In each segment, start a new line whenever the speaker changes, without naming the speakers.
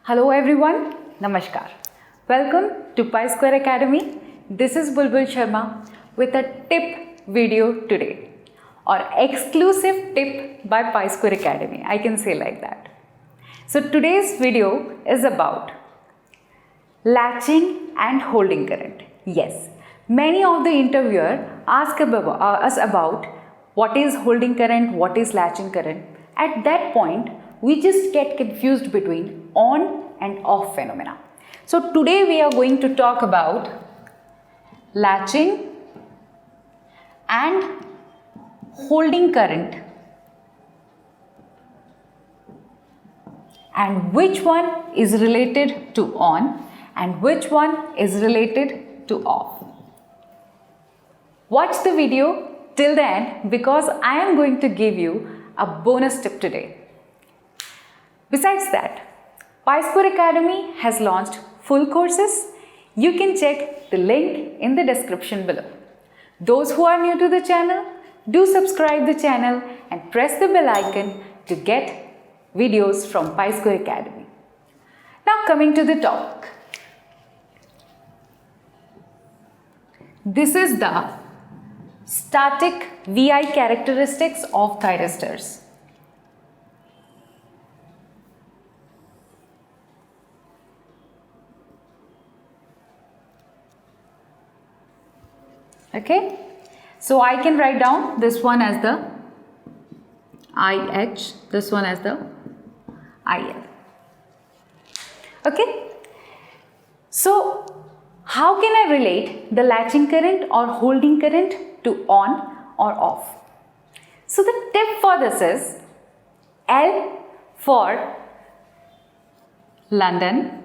Hello everyone, Namaskar. Welcome to PiSquare Academy. This is Bulbul Sharma with a tip video today, or exclusive tip by PiSquare Academy. I can say like that. So today's video is about latching and holding current. Yes, many of the interviewer ask us about what is holding current, what is latching current. At that point, we just get confused between on and off phenomena. So today we are going to talk about latching and holding current, and which one is related to on and which one is related to off. Watch the video till the end because I am going to give you a bonus tip today. Besides that, PiSquare Academy has launched full courses. You can check the link in the description below. Those who are new to the channel, do subscribe the channel and press the bell icon to get videos from PiSquare Academy. Now coming to the topic. This is the static VI characteristics of thyristors. Okay, so I can write down this one as the IH, this one as the IL. Okay, so how can I relate the latching current or holding current to on or off? So the tip for this is L for London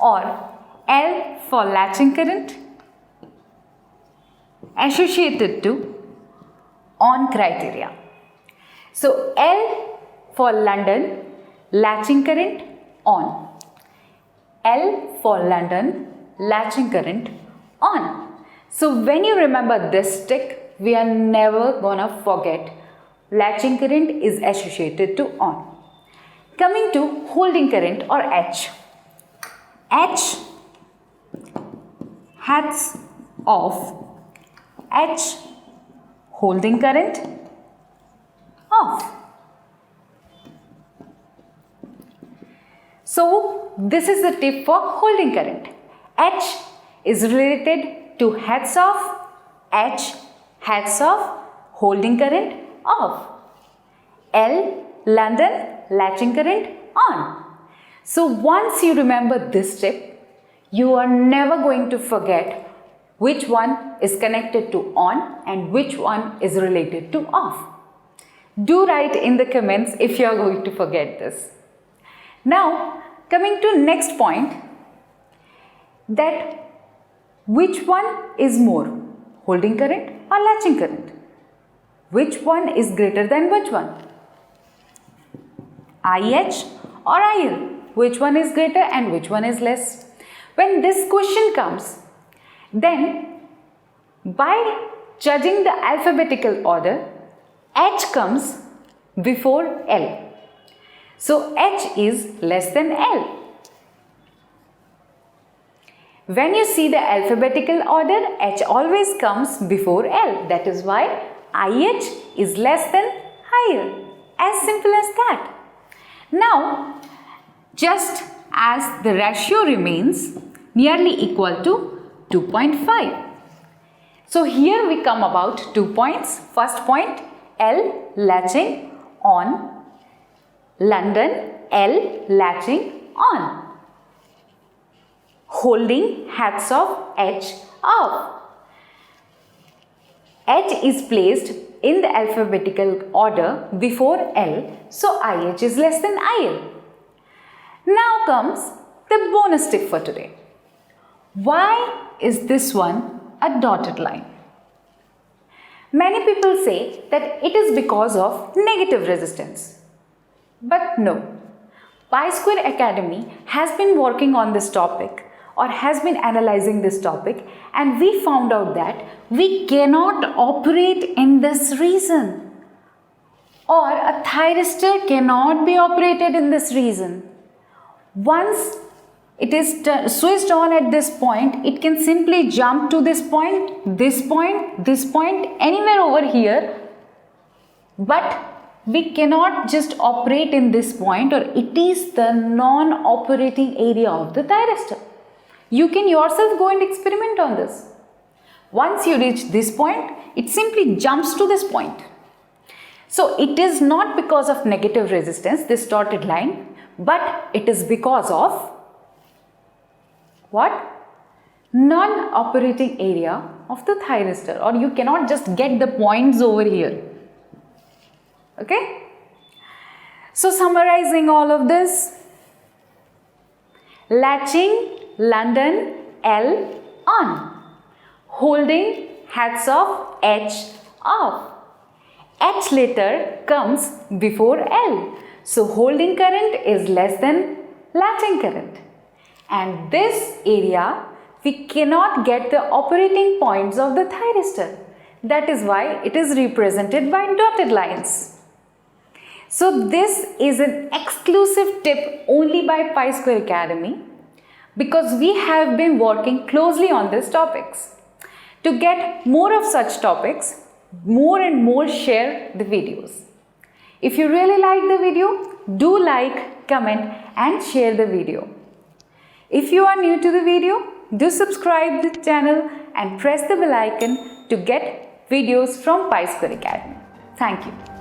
or L for latching current associated to on criteria. So L for London, latching current on. L for London, latching current on. So when you remember this stick, we are never gonna forget latching current is associated to on. Coming to holding current or H. H, hats off. H, holding current off. So this is the tip for holding current. H is related to hats off. H, hats off, holding current off. L, London, latching current on. So once you remember this tip, you are never going to forget which one is connected to on and which one is related to off. Do write in the comments if you are going to forget this. Now, coming to next point, that which one is more, holding current or latching current? Which one is greater than which one? IH or IL? Which one is greater and which one is less? When this question comes, then by judging the alphabetical order, H comes before L. So H is less than L. When you see the alphabetical order, H always comes before L. That is why IH is less than IL. As simple as that. Now, just as the ratio remains nearly equal to 2.5. So here we come about 2 points. First point, L latching on, London, L latching on. Holding hats off, H off. H is placed in the alphabetical order before L, so IH is less than IL. Now comes the bonus tip for today. Why is this one a dotted line? Many people say that it is because of negative resistance. But no. PiSquare Academy has been working on this topic or has been analyzing this topic, and we found out that we cannot operate in this reason. or a thyristor cannot be operated in this region. Once it is switched on at this point, it can simply jump to this point, this point, this point, anywhere over here. But we cannot just operate in this point, or it is the non-operating area of the thyristor. You can yourself go and experiment on this. Once you reach this point, it simply jumps to this point. So it is not because of negative resistance, this dotted line, but it is because of what? Non-operating area of the thyristor, or you cannot just get the points over here. Okay? So summarizing all of this, latching London L on, holding heads off H off. H later comes before L. So holding current is less than latching current. And this area, we cannot get the operating points of the thyristor. That is why it is represented by dotted lines. So this is an exclusive tip only by PiSquare Academy, because we have been working closely on these topics. To get more of such topics, more and more share the videos. If you really like the video, do like, comment and share the video. If you are new to the video, do subscribe the channel and press the bell icon to get videos from PiSquare Academy. Thank you.